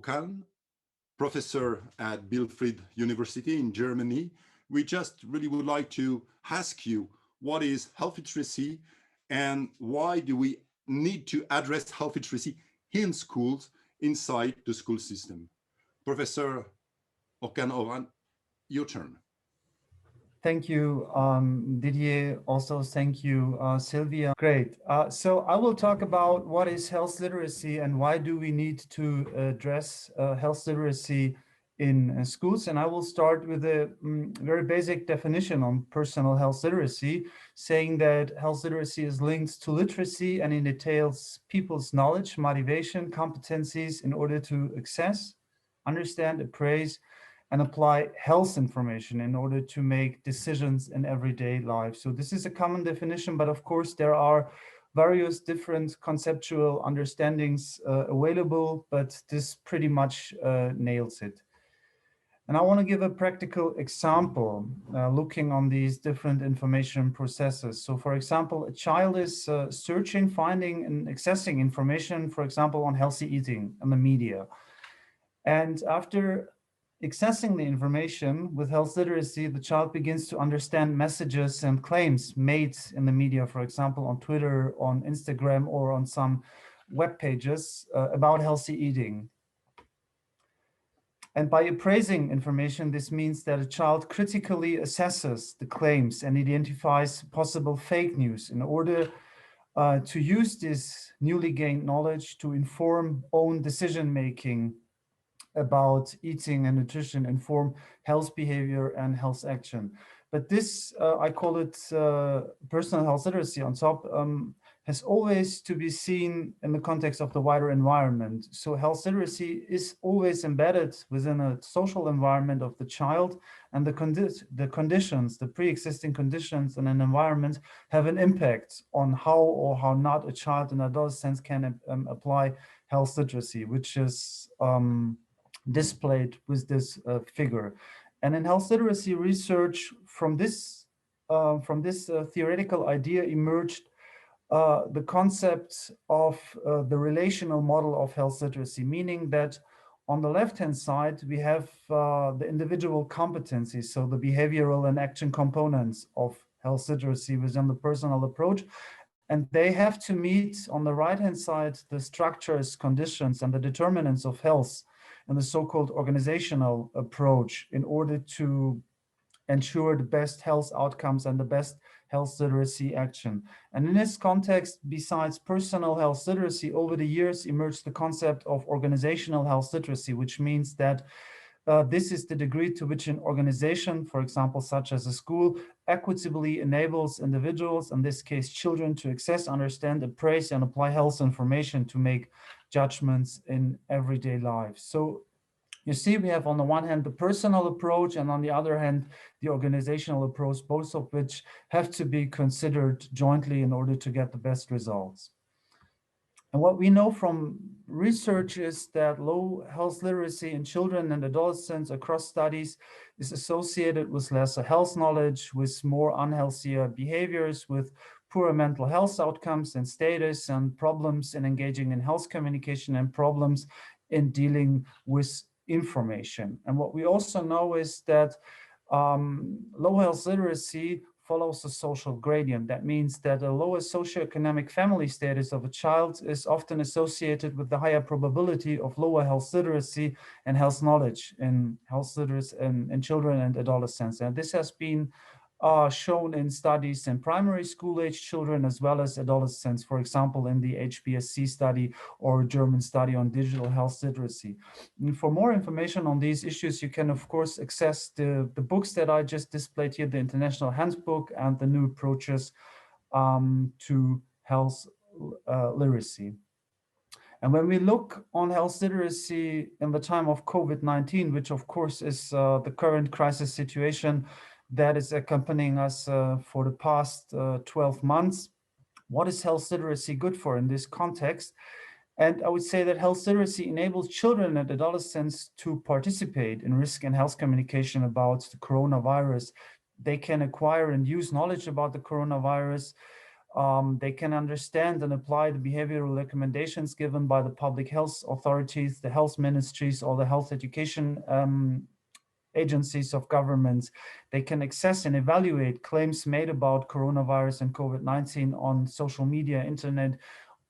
Okan, professor at Bielefeld University in Germany. We just really would like to ask you, what is health literacy and why do we need to address health literacy in schools, inside the school system? Professor Orkan Okan, your turn. Thank you, Didier. Also, thank you, Sylvia. Great. So I will talk about what is health literacy and why do we need to address health literacy in schools. And I will start with a very basic definition on personal health literacy, saying that health literacy is linked to literacy and it entails people's knowledge, motivation, competencies in order to access, understand, appraise, and apply health information in order to make decisions in everyday life. So this is a common definition, but of course there are various different conceptual understandings available, but this pretty much nails it. And I want to give a practical example looking on these different information processes. So for example, a child is searching, finding and accessing information, for example, on healthy eating in the media. And after accessing the information with health literacy, the child begins to understand messages and claims made in the media, for example, on Twitter, on Instagram, or on some web pages about healthy eating. And by appraising information, this means that a child critically assesses the claims and identifies possible fake news in order to use this newly gained knowledge to inform own decision-making about eating and nutrition, inform health behavior and health action. But this, I call it personal health literacy on top, has always to be seen in the context of the wider environment. So health literacy is always embedded within a social environment of the child, and the conditions, the pre-existing conditions in an environment have an impact on how or how not a child in adolescence can apply health literacy, which is displayed with this figure. And in health literacy research, from this theoretical idea emerged the concept of the relational model of health literacy, meaning that on the left-hand side, we have the individual competencies, so the behavioral and action components of health literacy within the personal approach. And they have to meet on the right-hand side the structures, conditions, and the determinants of health and the so-called organizational approach in order to ensure the best health outcomes and the best health literacy action. And in this context, besides personal health literacy, over the years emerged the concept of organizational health literacy, which means that this is the degree to which an organization, for example, such as a school, equitably enables individuals, in this case children, to access, understand, appraise, and apply health information to make judgments in everyday life. So you see, we have on the one hand the personal approach and on the other hand the organizational approach, both of which have to be considered jointly in order to get the best results. And what we know from research is that low health literacy in children and adolescents across studies is associated with lesser health knowledge, with more unhealthier behaviors, with poorer mental health outcomes and status, and problems in engaging in health communication, and problems in dealing with information. And what we also know is that low health literacy follows a social gradient. That means that a lower socioeconomic family status of a child is often associated with the higher probability of lower health literacy and health knowledge in children and adolescents. And this has been shown in studies in primary school age children as well as adolescents, for example, in the HBSC study or German study on digital health literacy. And for more information on these issues, you can, of course, access the books that I just displayed here, the International Handbook and the New Approaches to Health Literacy. And when we look on health literacy in the time of COVID-19, which of course is the current crisis situation that is accompanying us for the past 12 months. What is health literacy good for in this context? And I would say that health literacy enables children and adolescents to participate in risk and health communication about the coronavirus. They can acquire and use knowledge about the coronavirus. They can understand and apply the behavioral recommendations given by the public health authorities, the health ministries, or the health education agencies of governments. They can access and evaluate claims made about coronavirus and COVID-19 on social media, internet,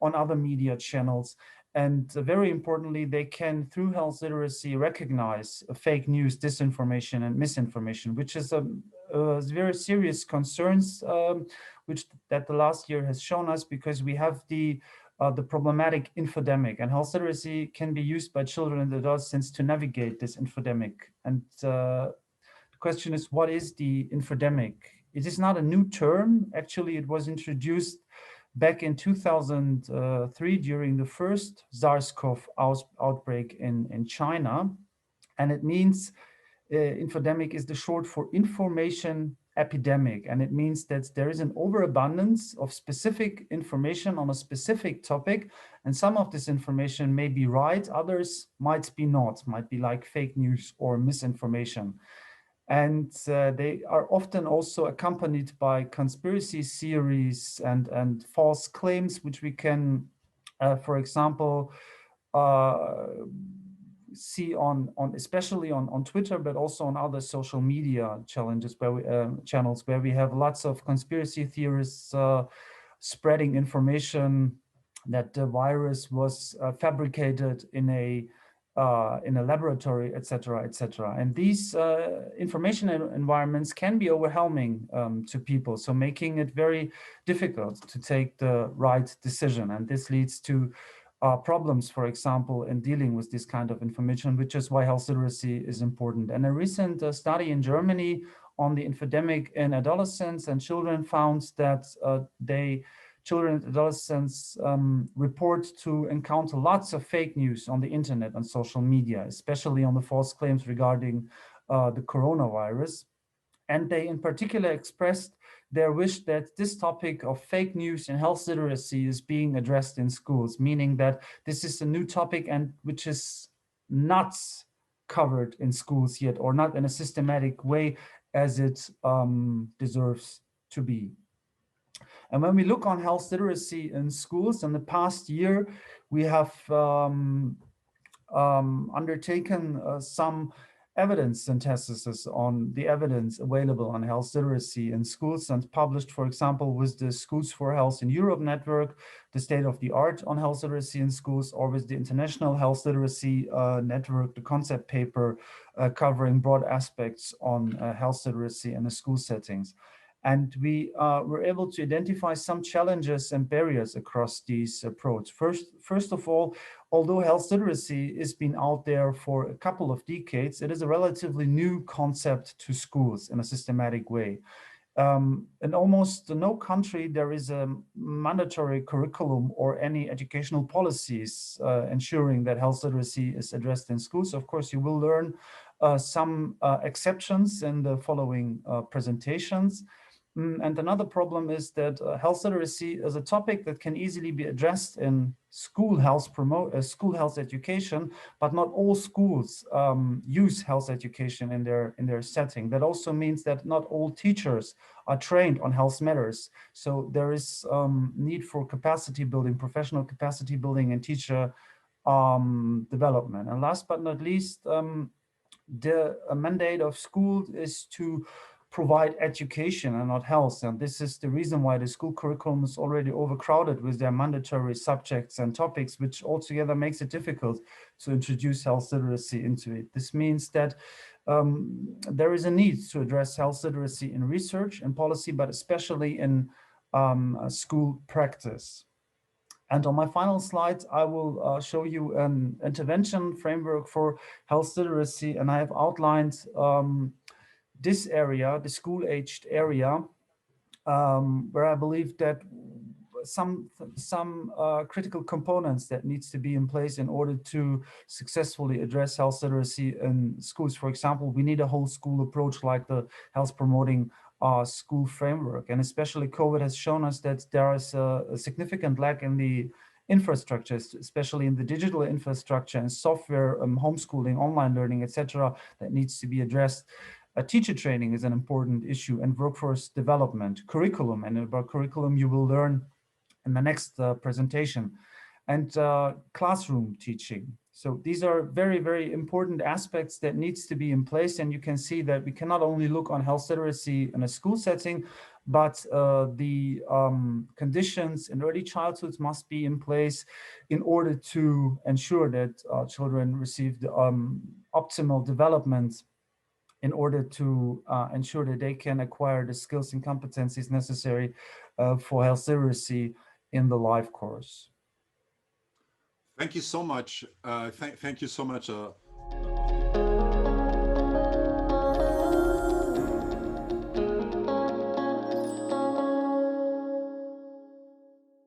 on other media channels. And very importantly, they can, through health literacy, recognize fake news, disinformation, and misinformation, which is a very serious concerns, which that the last year has shown us, because we have the problematic infodemic, and health literacy can be used by children and adolescents to navigate this infodemic. And the question is, what is the infodemic? It is not a new term. Actually, it was introduced back in 2003 during the first SARS-CoV outbreak in China. And it means infodemic is the short for information epidemic. And it means that there is an overabundance of specific information on a specific topic. And some of this information may be right, others might be not, might be like fake news or misinformation. And they are often also accompanied by conspiracy theories and false claims, which we can, for example, see on especially on Twitter, but also on other social media challenges where channels where we have lots of conspiracy theorists spreading information that the virus was fabricated in a laboratory, etc., etc. And these information environments can be overwhelming to people, so making it very difficult to take the right decision. And this leads to problems, for example, in dealing with this kind of information, which is why health literacy is important. And a recent study in Germany on the infodemic in adolescents and children found that children and adolescents report to encounter lots of fake news on the internet and social media, especially on the false claims regarding the coronavirus. And they in particular expressed their wish that this topic of fake news and health literacy is being addressed in schools, meaning that this is a new topic and which is not covered in schools yet, or not in a systematic way as it deserves to be. And when we look on health literacy in schools in the past year, we have undertaken some evidence synthesis on the evidence available on health literacy in schools, and published, for example, with the Schools for Health in Europe network, the state of the art on health literacy in schools, or with the International Health Literacy Network, the concept paper covering broad aspects on health literacy in the school settings. And we were able to identify some challenges and barriers across these approaches. First of all, although health literacy has been out there for a couple of decades, it is a relatively new concept to schools in a systematic way. In almost no country there is a mandatory curriculum or any educational policies ensuring that health literacy is addressed in schools. Of course, you will learn some exceptions in the following presentations. And another problem is that health literacy is a topic that can easily be addressed in school health education, but not all schools use health education in their setting. That also means that not all teachers are trained on health matters. So there is need for capacity building, professional capacity building, and teacher development. And last but not least, the mandate of school is to provide education and not health. And this is the reason why the school curriculum is already overcrowded with their mandatory subjects and topics, which altogether makes it difficult to introduce health literacy into it. This means that there is a need to address health literacy in research and policy, but especially in school practice. And on my final slide, I will show you an intervention framework for health literacy. And I have outlined this area, the school-aged area, where I believe that some critical components that needs to be in place in order to successfully address health literacy in schools. For example, we need a whole school approach like the health promoting school framework. And especially COVID has shown us that there is a significant lack in the infrastructures, especially in the digital infrastructure and software, homeschooling, online learning, etc., that needs to be addressed. Teacher training is an important issue, and workforce development, curriculum, and about curriculum you will learn in the next presentation, and classroom teaching. So these are very, very important aspects that needs to be in place. And you can see that we cannot only look on health literacy in a school setting, but the conditions in early childhood must be in place in order to ensure that children receive the optimal development, in order to ensure that they can acquire the skills and competencies necessary for health literacy in the life course. Thank you so much. Thank you so much,